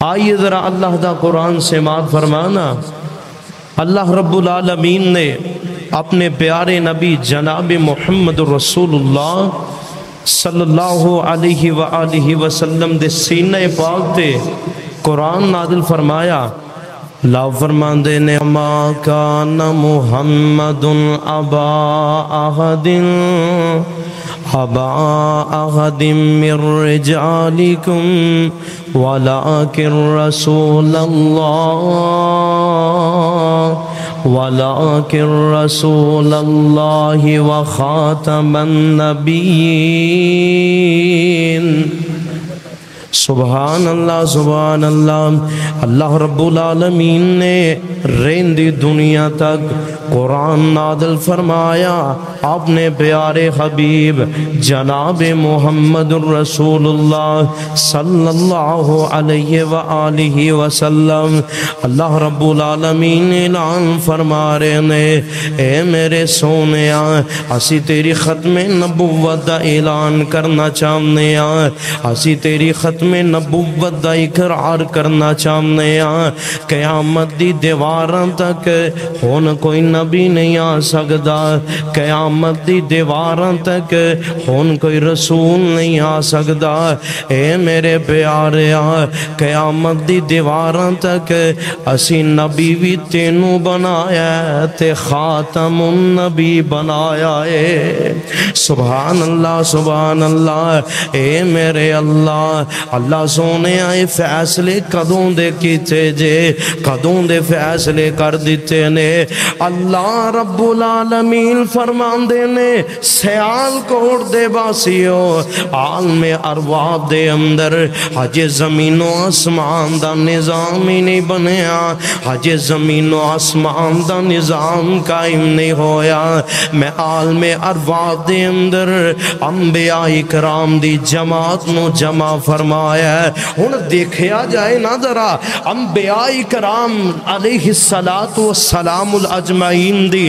آئیے ذرا اللہ دا قرآن سے مات فرمانا۔ اللہ رب العالمین نے اپنے پیارے نبی جناب محمد رسول اللہ صلی اللہ علیہ وآلہ وسلم دے سینہ پاک تے قرآن نازل فرمایا۔ اللہ فرماندے نے ما کان محمد ابا احد من رجالکم ولکن رسول اللہ وخاتم النبیین۔ سبحان اللہ سبحان اللہ۔ اللہ رب العالمین نے رہندی دنیا تک قرآن نازل فرمایا اپنے پیارے حبیب جناب محمد رسول اللہ صلی اللہ علیہ وآلہ وسلم۔ اللہ رب العالمین اعلان فرما رہے نے اے میرے سونیا اسی تیری ختم نبوت دا اعلان کرنا چاہنے ہیں، اسی تیری ختم نبوت دا اقرار کرنا چاہنے ہیں۔ قیامت دی دیواراں تک ہون کوئی نبی نہیں آ سکدا، قیامت دی دیواراں تک ہون کوئی رسول نہیں آ سکدا۔ اے میرے پیارے قیامت دی دیواراں تک اسی نبی بھی تینوں بنایا ہے تے خاتم النبی بنایا ہے۔ سبحان اللہ سبحان اللہ۔ اے میرے اللہ، اللہ سونے آئے فیصلے کدوں دے کیتے جے، کدوں دے فیصلے کر دیتے نے۔ اللہ رب العالمین فرماندے نے سیال کوٹ دے باسیو عالم ارواح دے اندر حج زمین و آسمان دا نظام ہی نہیں بنیا، حج زمین و آسمان دا نظام قائم نہیں ہویا۔ میں عالم ارواح دے اندر انبیاء اکرام دی جماعت نو جمع فرمایا ہے۔ ہن دیکھیا جائے نا ذرا انبیاء اکرام علیہ السلام الاجمعین دی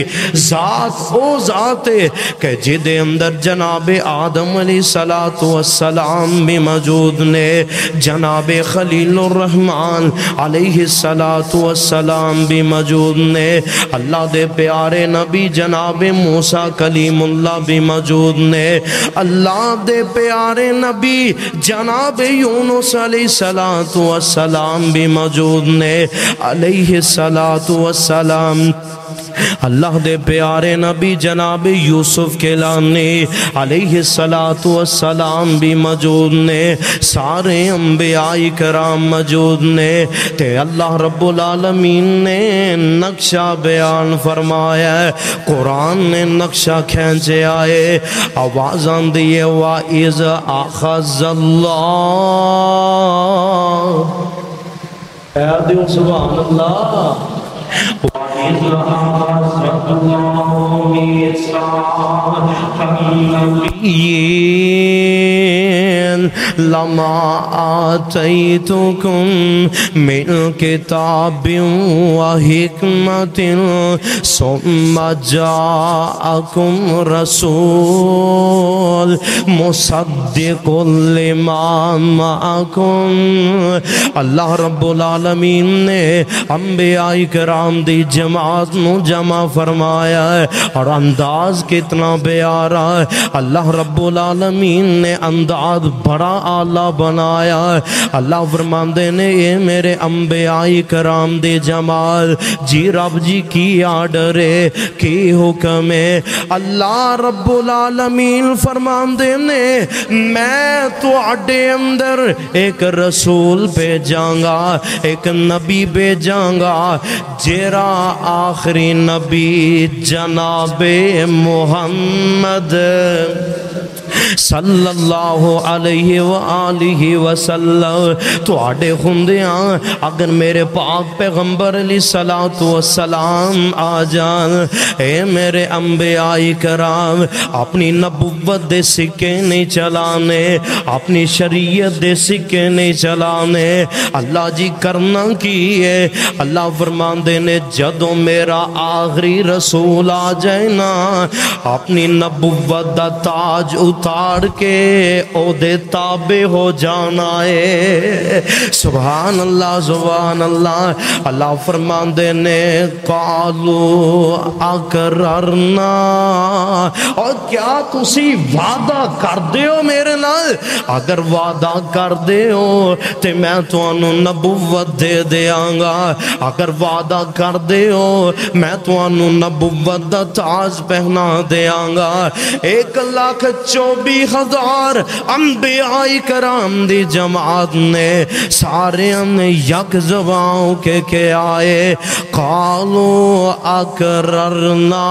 ذات او ذات ہے کہ جدے اندر جناب آدم علیہ السلام بھی موجود نے، جناب خلیل الرحمن علیہ السلام بھی موجود نے، اللہ دے پیارے نبی جناب موسیٰ کلیم اللہ بھی موجود نے، اللہ دے پیارے نبی جناب یونس علیہ السلام بھی موجود نے علیہ السلام۔ اللہ دے پیارے نبی جناب یوسف کیلانی علیہ السلام بھی موجود نے، سارے انبیاء کرام موجود نے۔ تے اللہ رب العالمین نے نقشہ بیان فرمایا ہے، قرآن نے نقشہ کھینچے آئے، آواز آندھی ہے وَإِذْ أَخَذَ اللَّهُ۔ اے دیو سبحان اللہ۔ وَإِذْ أَخَذَ اللَّهُ مِيثَاقَ النَّبِيِّينَ لَمَا آتَيْتُكُم مِّن كِتَابٍ وَحِكْمَةٍ ثُمَّ جَاءَكُمْ رَسُولٌ مُصَدِّقٌ لِّمَا مَعَكُمْ۔ اللہ رب العالمین نے انبیاء کرام دی جماعت نو جمع فرمایا ہے، اور انداز کتنا پیارا ہے۔ اللہ رب العالمین نے انداز بڑا اعلیٰ بنایا ہے۔ اللہ فرماندے نے اے میرے انبیاء کرام دی جماعت جی رب جی کی آرڈر ہے، کی حکم ہے۔ اللہ رب العالمین فرماندے نے میں تو اڈے اندر ایک رسول بھیجاں گا، ایک نبی بھیجاں گا، جیرا آخری نبی جناب محمد صلی اللہ علیہ وآلہ وسلم تو آڈے خندیاں اگر میرے پاک پیغمبر علیہ السلام آ جان، اے میرے انبیاء کرام اپنی نبوت دے سکے نہیں چلانے، اپنی شریعت دے سکے نہیں چلانے، اللہ جی کرنا کی ہے۔ اللہ فرماندے نے جدوں میرا آخری رسول آ جائے نا، اپنی نبوت دا تاج اتار کے او دے تابع ہو جانا ہے۔ سبحان اللہ سبحان اللہ۔ اللہ فرماندے نے قالوا اقررنا، اور کیا تسی وعدہ کر دے ہو میرے نال؟ اگر وعدہ کر دے ہو تے میں تانوں نبوت دے دیاں گا، اگر وعدہ کر دے ہو میں تانوں نبوت دا تاج پہنا دیاں گا۔ 1,24,000 انبیاء کرام دی جماعت نے سارے نے یک زبان کے آئے قالوا اقررنا،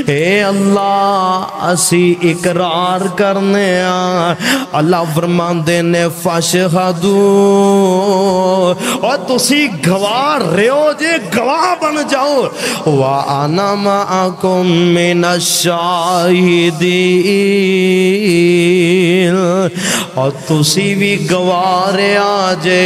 اے اللہ اسی اقرار کرنے آں۔ اللہ فرماندے نے فاشہدو، اور تسی گواہ رہو جے، گواہ بن جاؤ، وَأَنَا مَعَكُم مِّنَ الشَّاهِدِينَ، اور تسی بھی گواہ رہا جے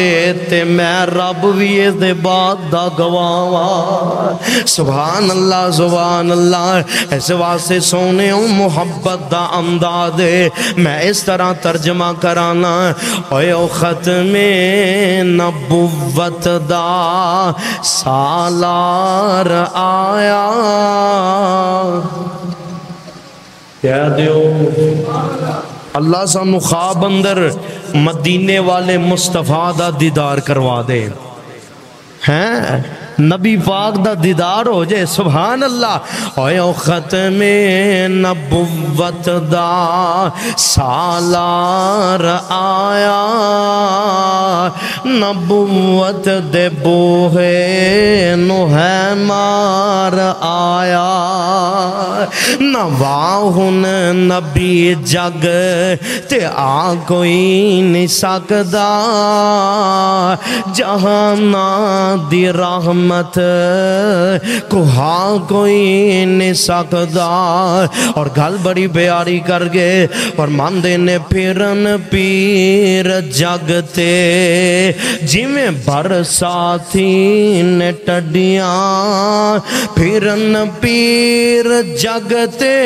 تے میں رب بھی اس دے بعد دا گواہ۔ سبحان اللہ سبحان اللہ۔ ایسے واسطے سونے ہوں محبت دا انداز ہے، میں اس طرح ترجمہ کرانا، اوے او ختم نبوت دا سالار آیا، کہہ دیو اللہ سانو خواب اندر مدینے والے مصطفیٰ دا دیدار کروا دے، ہیں نبی پاک دا دیدار ہو جائے۔ سبحان اللہ۔ اوے او ختم نبوت دا سالار آیا، نبوت دے بوہے نو ہے مار آیا، نواہن نبی جگ تے آ کوئی نہیں سکدا، جہانا دی رحمت کوہاں کوئی نہیں سکدا۔ اور گل بڑی پیاری کر گئے اور ماندے نے پھرن پیر جگتے جی میں برساتی نے ٹڈیاں، پھرن پیر جگتے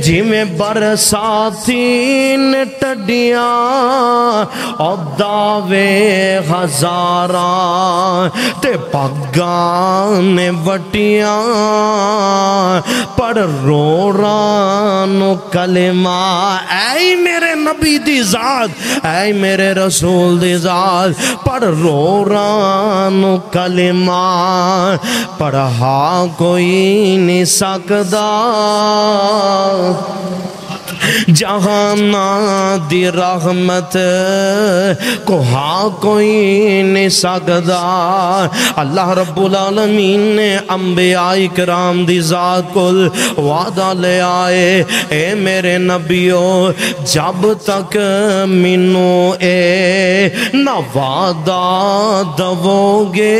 جی میں برساتی نے ٹڈیاں، اور دعوے ہزاراں تے پگان وٹیاں، پڑھ رو رانو کلمہ، اے میرے نبی دی ذات، اے میرے رسول دی ذات، پڑھ رو رانو کلمہ، پڑھا کوئی نہیں سکدا، جہانا دی رحمت کوہاں کوئی نہیں سکدا۔ اللہ رب العالمین نے انبیاء کرام دی ذات کل وعدہ لے آئے، اے میرے نبیو جب تک منو اے نہ وعدہ دو گے،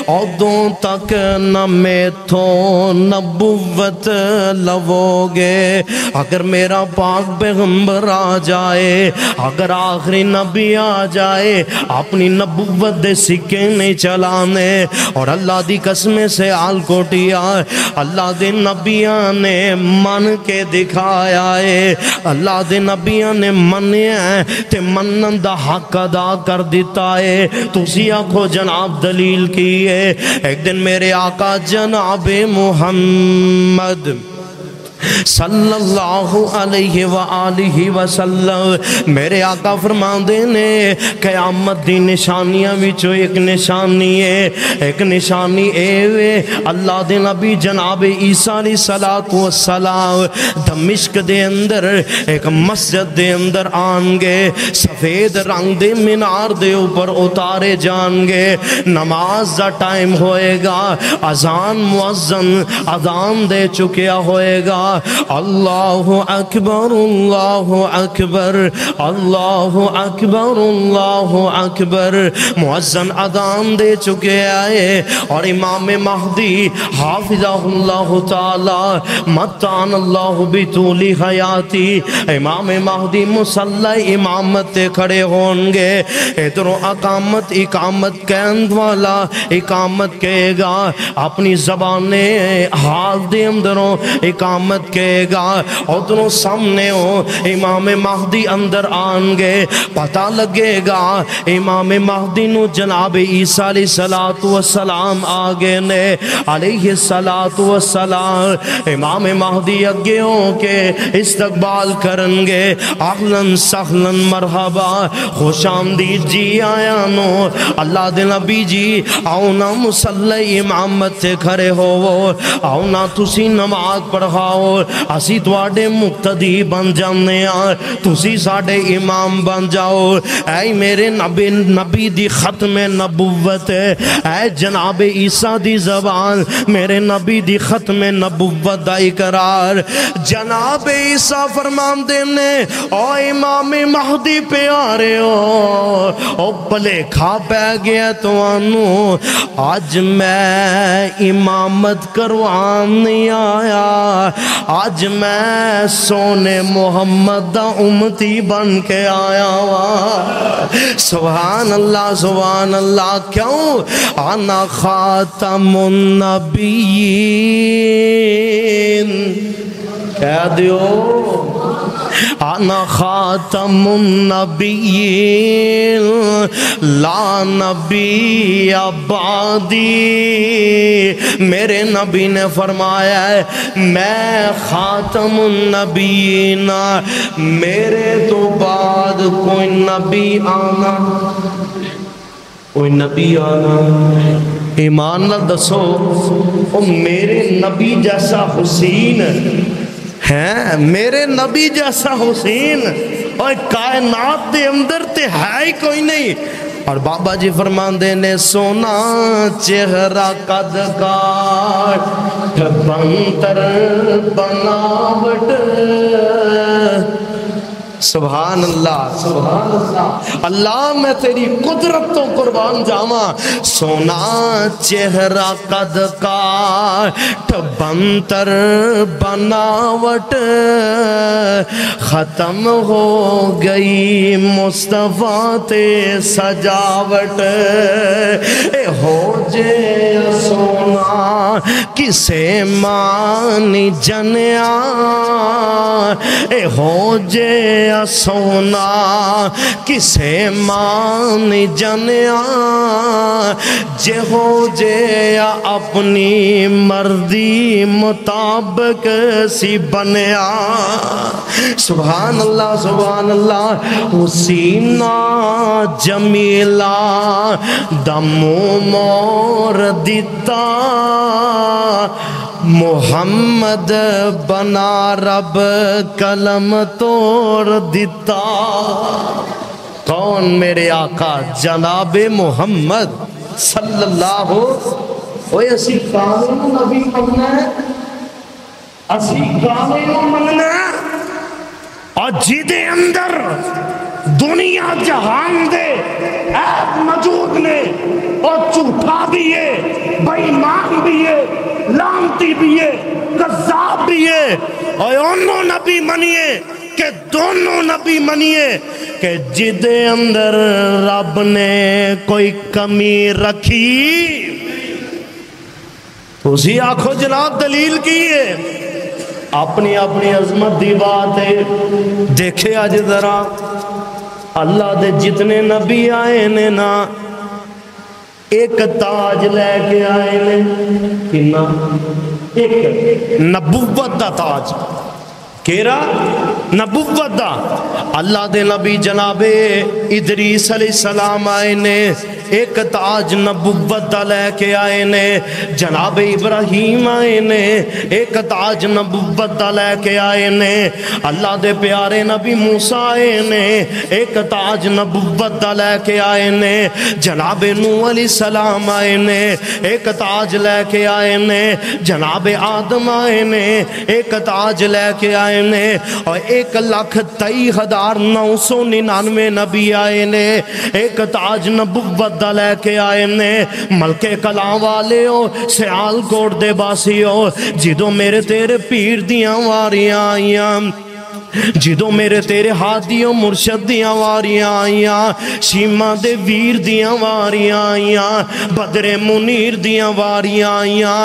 ادوں تک نہ میتھوں نبوت لو گے۔ اگر میرا پاک پیغمبر آ جائے، اگر آخری نبی آ جائے، اپنی نبوت دے سکے نہیں چلانے، اور اللہ دی قسمیں سے آل کوٹیا اللہ دے نبیاں نے من کے دکھایا ہے، اللہ دے نبیاں نے منیا ہے تے منن دا حق ادا کر دیتا ہے۔ تسی آنکھو جناب دلیل کی ہے، ایک دن میرے آقا جناب محمد صلی اللہ علیہ وآلہ وسلم میرے آقا فرماندے نے قیامت دی نشانیاں وچوں ایک نشانی ہے، ایک نشانی اے وے اللہ دے نبی جناب عیسیٰ علیہ السلام دمشق دے اندر ایک مسجد دے اندر آن گے، سفید رنگ دے منار دے اوپر اتارے جان گے، نماز دا ٹائم ہوئے گا، اذان مؤذن اذان دے چکیا ہوئے گا، اللہ اکبر اللہ اکبر اللہ اکبر اللہ اکبر۔ مؤذن اذان دے چکے آئے اور امام مہدی حافظہ اللہ تعالی متان اللہ بطول حیاتی، امام مہدی مصلی امامت کھڑے ہوں گے۔ ادھروں اقامت کہند والا اقامت کہے گا، اپنی زبان حال دے اندروں اقامت کہے گا، ادھروں سامنے ہو امام مہدی اندر آن گے، پتہ لگے گا امام مہدی نو جناب عیسیٰ علیہ السلام آگے نے علیہ السلام۔ امام مہدی اگے ہوں کے استقبال کرنگے، اہلاً سہلاً مرحبا، خوش آمدید جی آیا نو، اللہ دے نبی جی آؤنا مصلی امامت سے کھڑے ہو، آؤنا تسی نماز پڑھاؤ، اسی تواڈے مقتدی بن جانے آ، تسی ساڑے امام بن جاؤ۔ اے میرے نبی دی ختم نبوت، اے جناب عیسیٰ دی زبان میرے نبی دی ختم نبوت دا اقرار۔ جناب عیسیٰ فرمان دینے او امام مہدی پیارے ہو، او بلے کھا پہ گیا تو آنو، آج میں امامت کروان نہیں آیا، آج میں سونے محمد دا امتی بن کے آیا ہوا۔ سبحان اللہ سبحان اللہ۔ کیوں؟ انا خاتم النبیین، کہہ دیو انا خاتم النبیین لا نبی بعدی۔ میرے نبی نے فرمایا ہے میں خاتم النبیین، میرے تو بعد کوئی نبی آنا، کوئی نبی آنا۔ ایمان نہ دسو او میرے نبی جیسا حسین ہے، میرے نبی جیسا حسین اور کائنات دے اندر تے ہے ہی کوئی نہیں۔ اور بابا جی فرمان دینے سونا چہرہ قد کاٹ بنتر بناوٹ، سبحان اللہ سبحان اللہ۔ اللہ میں تیری قدرت تو قربان جاواں، سونا چہرہ قد کاٹ بنتر بناوٹ، ختم ہو گئی مصطفیٰ تے سجاوٹ، اے ہو جے سونا کسے مانی جنیا، اے ہو جے سونا کسے مان جنیا، جے ہو جے اپنی مرضی مطابق سی بنیا۔ سبحان اللہ سبحان اللہ۔ حسینہ جمیلہ دمو مور دیتا، محمد بنا رب قلم توڑ دیتا۔ کون میرے آقا جناب محمد صلی اللہ اوے اسی کامل نبی مننا ہے، اسی کامل مننا ہے، اور جیدے اندر دنیا جہان دے عیب موجود نے، اور جھوٹا بھی ہے، بے ایمان بھی ہے، لعنتی بھی ہے، کذاب بھی ہے، اور انہوں نبی منیے کہ دونوں نبی منیے کہ جدے اندر رب نے کوئی کمی رکھی تو اسی آنکھوں جناب دلیل کی ہے۔ اپنی اپنی عظمت دی بات ہے۔ دیکھے آج ذرا اللہ دے جتنے نبی آئے نے نا، ایک تاج لے کے آئے نے، کنا ایک نبوت دا تاج، کیرا نبوت دا اللہ دے نبی جناب ادریس علیہ السلام آئے نے ایک تاج نبوت دا لے کے آئے نے، جناب ابراہیم آئے نے ایک تاج نبوت دا لے کے آئے نے، اللہ دے پیارے نبی موسیٰ آئے نے ایک تاج نبوت دا لے کے آئے نے، جناب نوح علیہ السلام آئے نے ایک تاج لے کے آئے نے، جناب آدم آئے نے ایک تاج لے کے آئے نے، اور 1,23,999 نبی آئے نے ایک تاج نبوت دا لے کے آئے نے۔ ملکے کلام والے ہو، سیال کوٹ دے باسی ہو، جدو میرے تیرے پیر دیاں واریاں آئیاں، جدو میرے تیرے ہادیوں مرشد دیاں واریاں آئیاں، شیمہ دے ویر دیاں واریاں آئیاں، بدر منیر دیاں واریاں آئیاں،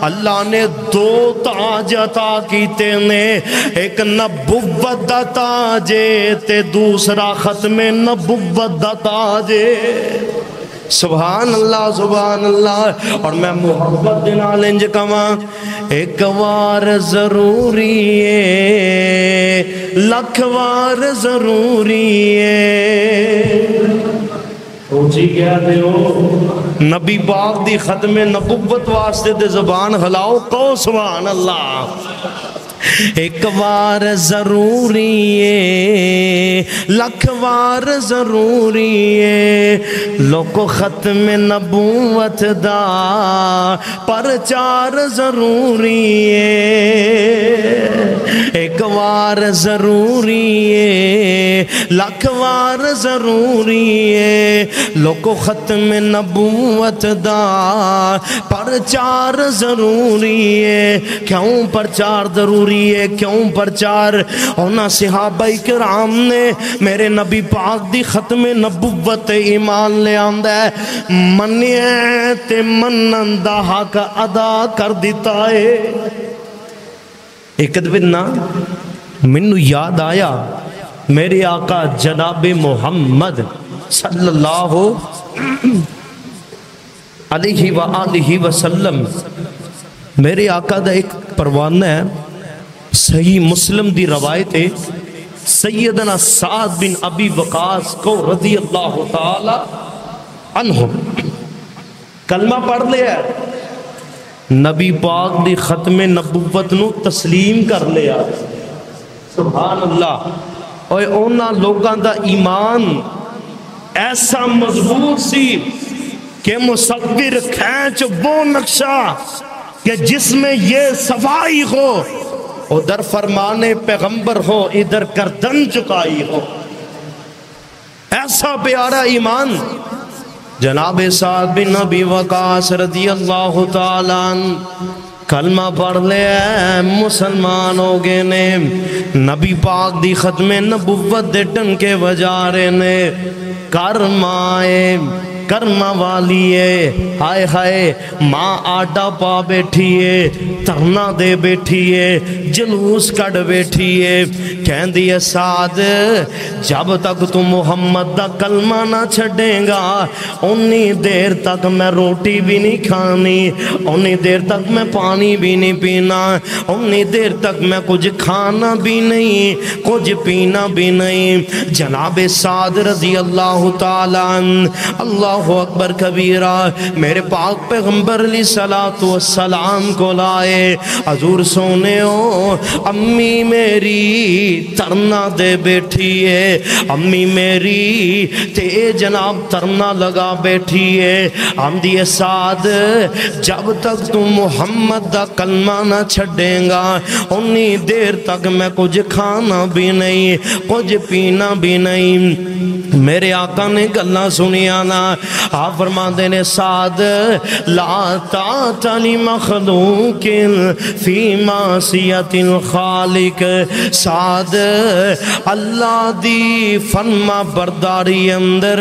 اللہ نے 2 تاج عطا کیتے نے، ایک نبوت دا تاج تے دوسرا ختم نبوت دا تاج۔ سبحان اللہ سبحان اللہ۔ اور میں محبت دینا لنج کما، ایک وار ضروری ہے لکھ وار ضروری ہے، پوچھی کیا دے ہو نبی پاک دی ختم نبوت واسطے دے زبان ہلاؤ کو سبحان اللہ۔ ایک وار ضروری ہے لکھ وار ضروری ہے، لوگو ختم نبوت دا پرچار ضروری ہے، ایک وار ضروری ہے لکھ وار ضروری ہے، لوگو ختم نبوت دا پرچار ضروری ہے۔ کیوں پرچار ضروری ہے؟ کیوں پرچار؟ اونا صحابہ کرام نے میرے نبی پاک دی ختم نبوت ایمان لے آندہ ہے، منیے تے منن دا حق ادا کر دیتا ہے۔ ایک دن منو یاد آیا میرے آقا جناب محمد صلی اللہ علیہ وآلہ وسلم، میرے آقا دا ایک پروانہ ہے، صحیح مسلم دی روایت ہے، سیدنا سعد بن ابی وقاص کو رضی اللہ تعالی عنہ کلمہ پڑھ لیا، نبی پاک دی ختم نبوت نو تسلیم کر لیا۔ سبحان اللہ۔ اور اونا لوگاں دا ایمان ایسا مضبوط سی کہ مصور کھینچ وہ نقشہ کہ جس میں یہ صفائی ہو، ادھر فرمانے پیغمبر ہو ادھر گردن چکائی ہو، ایسا پیارا ایمان۔ جناب سعد بن ابی وقاص رضی اللہ تعالیٰ عنہ کلمہ پڑھ لے مسلمان ہو گئے نے، نبی پاک دی ختم نبوت دے ڈنکے بجارے نے، کرمائے کرما والی ہے، ہائے ہائے ماں آڈا پا بیٹھی ہے، ترنا دے بیٹھی ہے، جلوس کڑ بیٹھی ہے، کہن دی سعد جب تک تو محمد دا کلمہ نہ چھڑیں گا انی دیر تک میں روٹی بھی نہیں کھانی، انی دیر تک میں پانی بھی نہیں پینا، انی دیر تک میں کچھ کھانا بھی نہیں کچھ پینا بھی نہیں۔ جناب سعد رضی اللہ تعالیٰ عنہ اللہ اکبر کبیرہ میرے پاک پیغمبر علیہ السلام کو لائے، حضور سونے ہو امی میری ترنا دے بیٹھی ہے، امی میری تے جناب ترنا لگا بیٹھی ہے، ہم دیئے سعد جب تک تم محمد دا کلمہ نہ چھڑیں گا انی دیر تک میں کچھ کھانا بھی نہیں کچھ پینا بھی نہیں۔ میرے آقا نے گلہ سنیا نا، آپ فرماتے نے سعد لا طاعت لمخلوق فی معصیت الخالق، سعد اللہ دی فرما برداری اندر،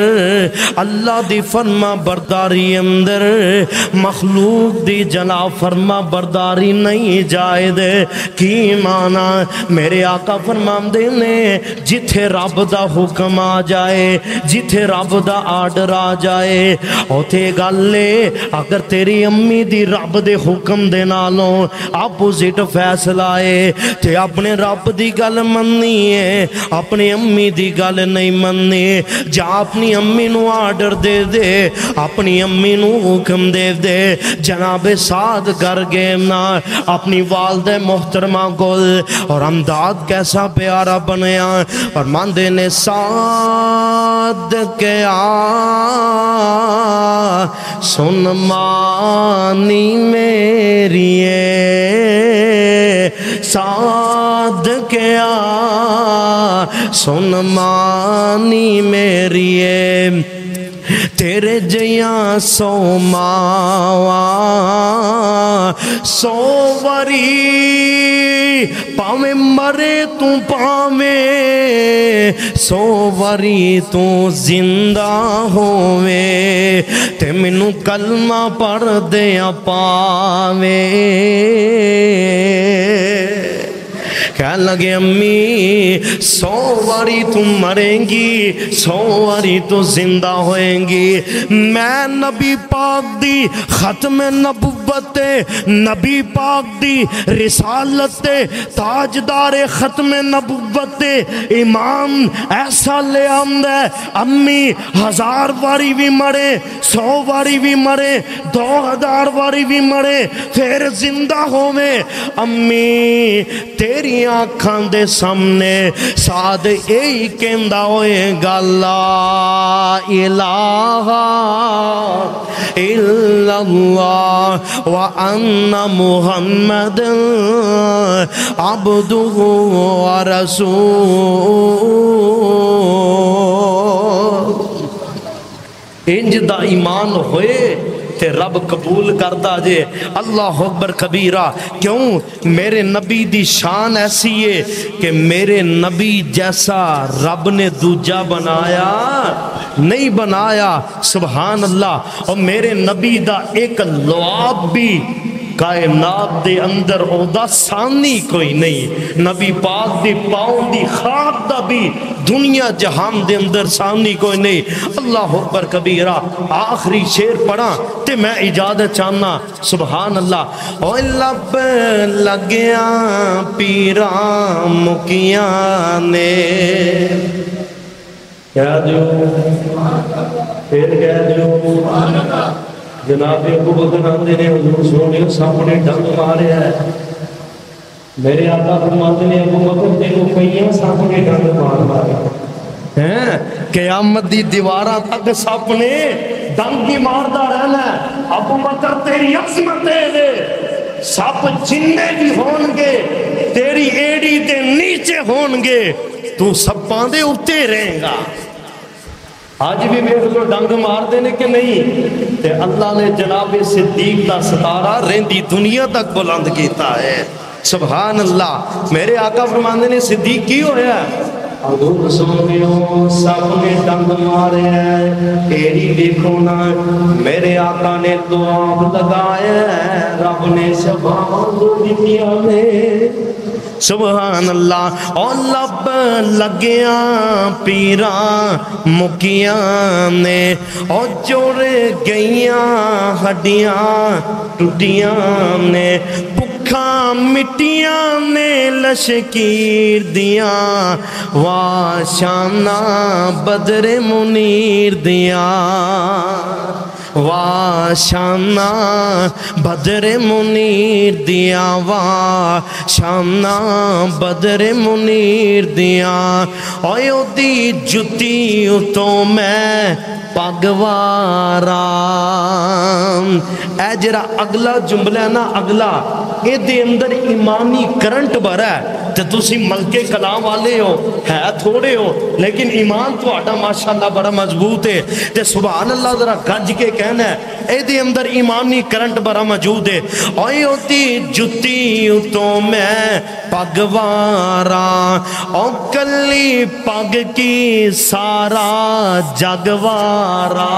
اللہ دی فرما برداری اندر مخلوق دی جناب فرما برداری نہیں جائے دے۔ کی معنی؟ میرے آقا فرماتے نے جتھے رب دا حکم آ جائے، جتھے رب دا آرڈر آ جائے، جائے اوتھے گلے اگر تیری امی دی رب دے حکم دے نالوں اپوزٹ فیصلہ ہے تے اپنے رب دی گل مننی ہے اپنی امی دی گل نہیں مننی جا اپنی امی نو آرڈر دے دے اپنی امی نو حکم دے دے جناب سعد گر گئے نا اپنی والد محترمہ گل اور امداد کیسا پیارا بنیا اور ماندے نے سعد کیا سن مانی میری سعد کیا سن مانی میری تیرے جیاں سو ماواں سو وری پاویں مرے تو پاویں سو وری تو زندہ ہوویں تے مینو کلمہ پڑھ دیاں پاویں کہنے لگے امی 100 واری تم مریں گی 100 واری تو زندہ ہوئیں گی میں نبی پاک دی ختم نبوت نبی پاک دی رسالت تاجدار ختم نبوت امام ایسا لے آمد ہے امی 1000 واری بھی مرے 100 واری بھی مرے 2000 واری بھی مرے پھر زندہ ہوئے امی تیری آنکھاں دے سامنے سعد یہی کہندا ہوئے گا لا الہ الا اللہ وان محمد عبدہ ورسول انج دا ایمان ہوئے تے رب قبول کرتا جے اللہ اکبر کبیرہ کیوں میرے نبی دی شان ایسی ہے کہ میرے نبی جیسا رب نے دوجا بنایا نہیں بنایا سبحان اللہ اور میرے نبی دا ایک لعاب بھی کائنات دے اندر اودا سانی کوئی نہیں نبی پاک دی پاؤں دی خواب دا بھی دنیا جہان دے اندر سانی کوئی نہیں اللہ اکبر کبیرہ آخری شیر پڑھا تے میں اجازت چاہنا سبحان اللہ او لب لگیاں پیراں مکیاں نے کہہ دیو پھر کہہ دیو جناب ابو بکر آندے نے حضور سونے سامنے ڈنگ مارے ہے میرے آقا فرماتے نے ابو بکر تینوں کئیاں سامنے ڈنگ مارے ہیں قیامت دی دیواراں تک سپ نے ڈنگ ہی ماردا رہنا ہے ابو بکر تیری عظمت ہے سپ جننے بھی ہون گے تیری ایڑی دے نیچے ہون گے تو سپاں دے اتے رہیں گا آج بھی میرے کو ڈنگ مار دینے کے نہیں تے اللہ نے جناب صدیق دا ستارہ رہندی دنیا تک بلند کیتا ہے سبحان اللہ میرے آقا فرماندے نے صدیق کی ہویا ہے حضور سونیوں سب نے ڈنگ مارے ہیں تیری دیکھو نا میرے آقا نے دعا لگایا ہے رب نے شفاعت دنیا میں سبحان اللہ اور لب لگیاں پیراں مکیاں نے اور جوڑ گئیاں ہڈیاں ٹوٹیاں نے پکھاں مٹیاں نے لشکیر دیاں واشانہ بدر منیر دیاں واشانہ بدر منیر دیا واشانہ بدر منیر دیا اویو دی جتی تو میں پگوارام اے جرا اگلا جملہ نا اگلا اے دے اندر ایمانی کرنٹ بھرا ہے تے تسی ملکے کلام والے ہو ہے تھوڑے ہو لیکن ایمان تو آٹا ماشاءاللہ بڑا مضبوط ہے تے سبحان اللہ ذرا گج کے کہنا ہے اے دے اندر ایمانی کرنٹ بڑا موجود ہے اوئی ہوتی جتی تو میں پگوارا او کلی پگ کی سارا جگوارا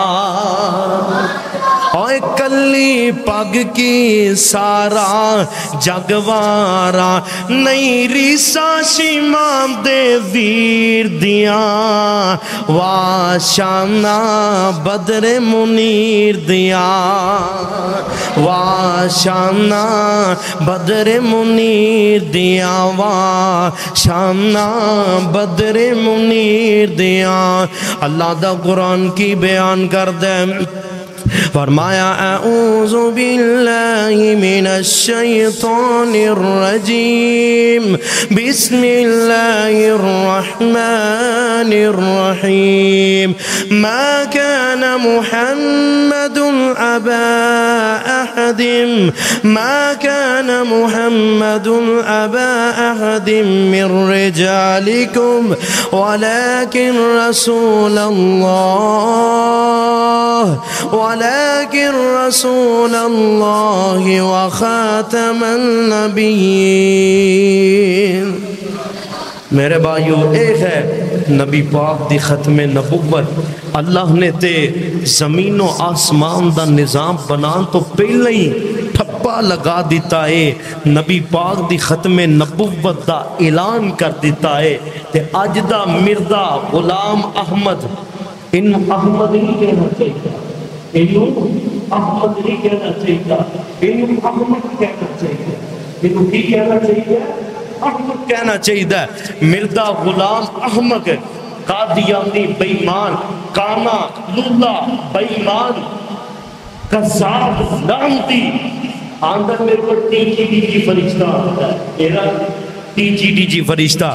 اوے کلی پگ کی سارا جگوارا نہیں ریسا شیمان دے ویر دیاں واشانا بدر منیر دیاں واشانا بدر منیر دیاں واشانا بدر منیر دیاں۔ اللہ دا قرآن کی بیان کر دے، فرمایا اعوذ باللہ من الشیطان الرجیم بسم اللہ الرحمن الرحیم ما كان محمد أبا أحد من رجالكم ولكن رسول الله وخاتم النبيين۔ میرے بھائیو، ایک ہے نبی پاک دی ختم نبوت۔ اللہ نے تے زمین و آسمان دا نظام بنان تو پہلے ہی ٹھپا لگا دیتا ہے، نبی پاک دی ختم نبوت دا اعلان کر دیتا ہے۔ تے اج دا مردا غلام احمد، انہوں احمد نہیں کہنا چاہیے، انہوں احمد نہیں کہنا چاہیے، انہوں احمد کہنا چاہیے، انہوں کی کہنا چاہیے؟ احمد کہنا چاہیے۔ مردا غلام احمد قادیانی بیمان، کانا للہ بیمان، قذاب لعنتی، آندر میرے کو ٹی فرشتہ آتا ہے، ایرا ٹی فرشتہ۔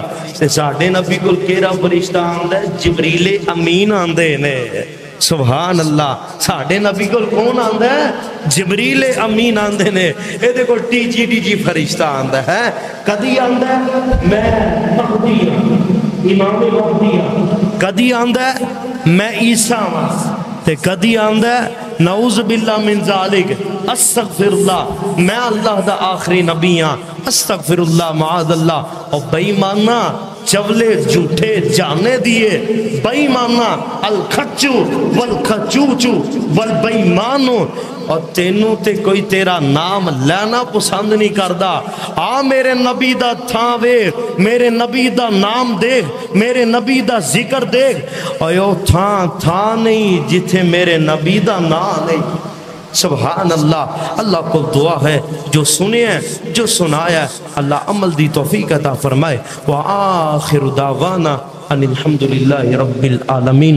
ساڑھے نبی کو کیرا فرشتہ آندہ ہے؟ جبریل امین آندے نے، سبحان اللہ۔ ساڑھے نبی کو کون آندہ ہے؟ جبریل امین آندے نے۔ اے دیکھو ٹی فرشتہ آندہ ہے۔ کدی آندہ ہے میں مہدی امام مہدی، کدی آندہ ہے میں عیسیٰ تے کدی آندہ ہے نعوذ باللہ من ذالک استغفر اللہ میں اللہ دا آخری نبی ہاں، استغفر اللہ معاذ اللہ۔ اور بے ایمانہ چولے جھوٹے جانے دیے، بے ایمانہ الکھچو والکھچوچو والبے ایمانو، اور تینوں تے کوئی تیرا نام لینا پسند نہیں کردہ۔ آ میرے نبی دا تھاں ویکھ، میرے نبی دا نام دیکھ، میرے نبی دا ذکر دیکھ، اور یو تھاں نہیں جتھے میرے نبی دا نام نہیں۔ سبحان اللہ۔ اللہ کو دعا ہے جو سنے ہیں، جو سنایا ہے، اللہ عمل دی توفیق عطا فرمائے۔ وآخر دعوانا ان الحمدللہ رب العالمین۔